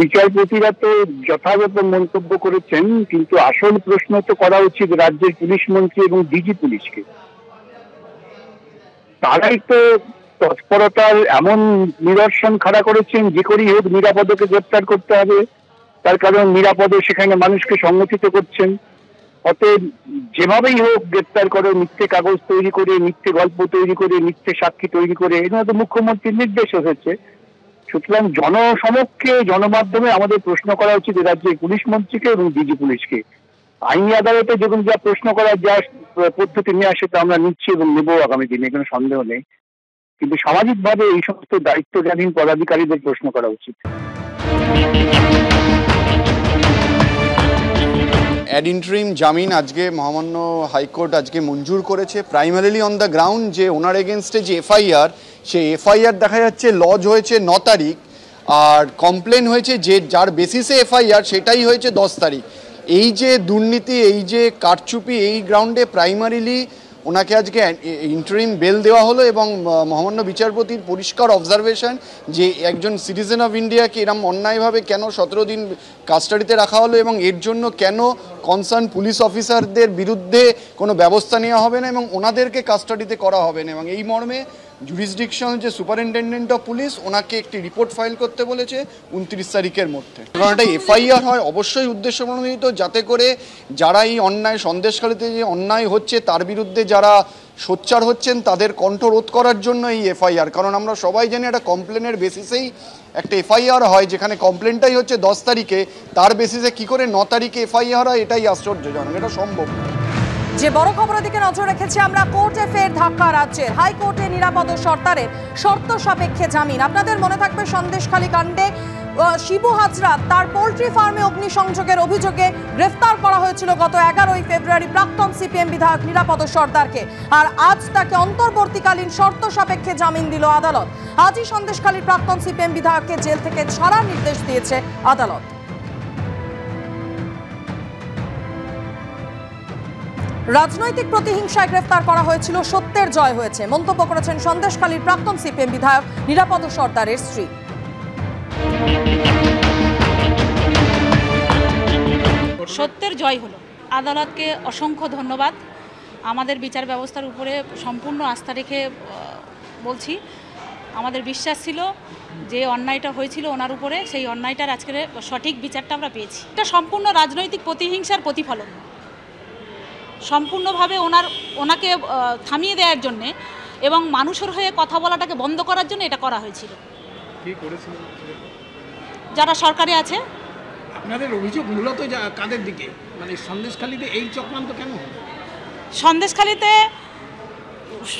বিচারপতিরা তো যথাযথ মন্তব্য করেছেন, কিন্তু আসল প্রশ্ন তো করা উচিত রাজ্যের পুলিশ মন্ত্রী এবং ডিজি পুলিশকে। তারাই তো তৎপরতার এমন নিদর্শন খাড়া করেছেন, যে করেই হোক নিরাপদকে গ্রেপ্তার করতে হবে। তার কারণ নিরাপদে সেখানে মানুষকে সংগঠিত করছেন। অতএব যেভাবেই হোক গ্রেপ্তার করে, মিথ্যে কাগজ তৈরি করে, মিথ্যে গল্প তৈরি করে, মিথ্যে সাক্ষী তৈরি করে, এগুলো তো মুখ্যমন্ত্রীর নির্দেশ হয়েছে। সুতরাং জনসমক্ষে জনমাধ্যমে আমাদের প্রশ্ন করা উচিত রাজ্যের পুলিশ মন্ত্রীকে এবং ডিজি পুলিশকে। আইনি আদালতে যখন যা প্রশ্ন করার যা পদ্ধতি নিয়ে আসে তা আমরা নিচ্ছি এবং নেব আগামী দিনে, কোনো সন্দেহ নেই। কিন্তু সামাজিকভাবে এই সমস্ত দায়িত্বজ্ঞানহীন পদাধিকারীদের প্রশ্ন করা উচিত। অ্যাড ইন্টারিম জামিন আজকে মহামান্য হাইকোর্ট আজকে মঞ্জুর করেছে, প্রাইমারিলি অন দ্য গ্রাউন্ড যে ওনার এগেনস্টে যে এফআইআর, সেই এফআইআর দেখা যাচ্ছে লজ হয়েছে 9 তারিখ, আর কমপ্লেন হয়েছে যে যার বেসিসে এফআইআর সেটাই হয়েছে 10 তারিখ। এই যে দুর্নীতি, এই যে কারচুপি, এই গ্রাউন্ডে প্রাইমারিলি ওনাকে আজকে ইন্টারিম বেল দেওয়া হলো এবং মহামান্য বিচারপতির পরিষ্কার অবজারভেশন যে একজন সিটিজেন অফ ইন্ডিয়াকে এরম অন্যায়ভাবে কেন 17 দিন কাস্টাডিতে রাখা হলো এবং এর জন্য কেন কনসার্ন পুলিশ অফিসারদের বিরুদ্ধে কোনো ব্যবস্থা নেওয়া হবে না এবং ওনাদেরকে কাস্টাডিতে করা হবে না। এবং এই মর্মে জুরিসডিকশন যে সুপারিনটেন্ডেন্ট অফ পুলিশ ওনাকে একটি রিপোর্ট ফাইল করতে বলেছে 29 তারিখের মধ্যে। কারণ এটা এফআইআর হয় অবশ্যই উদ্দেশ্য প্রণোদিত, যাতে করে যারা এই অন্যায় সন্দেশখালীতে যে অন্যায় হচ্ছে তার বিরুদ্ধে যারা সোচ্চার হচ্ছেন তাদের কণ্ঠ রোধ করার জন্য এই এফআইআর। কারণ আমরা সবাই জানি একটা কমপ্লেনের বেসিসেই একটা এফআইআর হয়, যেখানে কমপ্লেনটাই হচ্ছে 10 তারিখে, তার বেসিসে কি করে 9 তারিখে এফআইআর হয় এটাই আশ্চর্যজনক, এটা সম্ভব না। যে বড় খবরের দিকে নজর রেখেছি আমরা, কোর্টে ফের ধাক্কা রাজ্যের। হাইকোর্টে নিরাপদ সরকারের শর্ত সাপেক্ষে জামিন। আপনাদের মনে থাকবে সন্দেশখালী কাণ্ডে শিবু হাজরা তার পোল্ট্রি ফার্মে অগ্নিসংযোগের অভিযোগে গ্রেফতার করা হয়েছিল গত 11ই ফেব্রুয়ারি প্রাক্তন সিপিএম বিধায়ক নিরাপদ সর্দারকে, আর আজ তাকে অন্তর্বর্তীকালীন শর্ত সাপেক্ষে জামিন দিল আদালত। আজই সন্দেশখালীর প্রাক্তন সিপিএম বিধায়ককে জেল থেকে ছাড়ার নির্দেশ দিয়েছে আদালত। রাজনৈতিক প্রতিহিংসায় গ্রেফতার করা হয়েছিল, সত্যের জয় হয়েছে, মন্তব্য করেছেন সন্দেশখালীর প্রাক্তন সিপিএম বিধায়ক নিরাপদ সর্দারের স্ত্রী। সত্যের জয় হলো। আদালতকে অসংখ্য ধন্যবাদ। আমাদের বিচার ব্যবস্থার উপরে সম্পূর্ণ আস্থা রেখে বলছি, আমাদের বিশ্বাস ছিল যে অন্যায়টা হয়েছিল ওনার উপরে, সেই অন্যায়টার আজকের সঠিক বিচারটা আমরা পেয়েছি। এটা সম্পূর্ণ রাজনৈতিক প্রতিহিংসার প্রতিফলন। সম্পূর্ণভাবে ওনাকে থামিয়ে দেওয়ার জন্যে এবং মানুষের হয়ে কথা বলাটাকে বন্ধ করার জন্য এটা করা হয়েছিল। যারা সরকারে আছে। আপনাদের অভিযোগ মূলত কাদের দিকে, মানে সন্দেশখালীতে এই চক্রান্ত কেন? সন্দেশখালীতে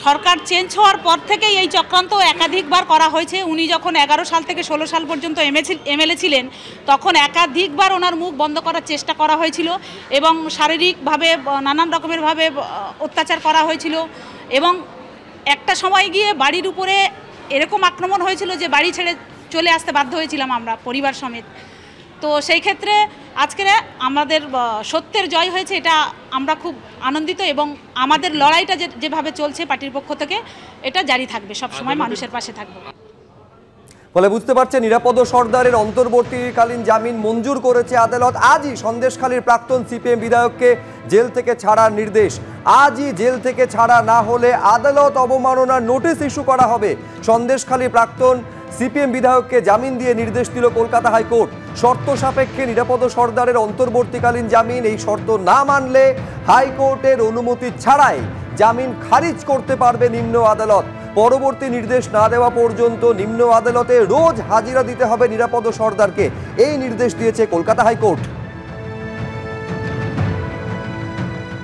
সরকার চেঞ্জ হওয়ার পর থেকেই এই চক্রান্ত একাধিকবার করা হয়েছে। উনি যখন 11 সাল থেকে 16 সাল পর্যন্ত এমএলএ ছিলেন তখন একাধিকবার ওনার মুখ বন্ধ করার চেষ্টা করা হয়েছিল এবং শারীরিকভাবে নানান রকমেরভাবে অত্যাচার করা হয়েছিল এবং একটা সময় গিয়ে বাড়ির উপরে এরকম আক্রমণ হয়েছিল যে বাড়ি ছেড়ে চলে আসতে বাধ্য হয়েছিলাম আমরা পরিবার সমেত। তো সেই ক্ষেত্রে আজকে আমাদের সত্যের জয় হয়েছে, এটা আমরা খুব আনন্দিত এবং আমাদের লড়াইটা যেভাবে চলছে পার্টির পক্ষ থেকে এটা জারি থাকবে, সবসময় মানুষের পাশে থাকবে। ফলে বুঝতে পারছে নিরাপদ সর্দারের অন্তর্বর্তীকালীন জামিন মঞ্জুর করেছে আদালত। আজই সন্দেশখালীর প্রাক্তন সিপিএম বিধায়ককে জেল থেকে ছাড়ার নির্দেশ। আজই জেল থেকে ছাড়া না হলে আদালত অবমাননার নোটিশ ইস্যু করা হবে। সন্দেশখালীর প্রাক্তন সিপিএম বিধায়ককে জামিন দিয়ে নির্দেশ দিল কলকাতা হাইকোর্ট। শর্ত সাপেক্ষে নিরাপদ সর্দারের অন্তর্বর্তীকালীন জামিন, এই শর্ত না মানলে হাইকোর্টের অনুমতি ছাড়াই জামিন খারিজ করতে পারবে নিম্ন আদালত। পরবর্তী নির্দেশ না দেওয়া পর্যন্ত নিম্ন আদালতে রোজ হাজিরা দিতে হবে নিরাপদ সর্দারকে, এই নির্দেশ দিয়েছে কলকাতা হাইকোর্ট।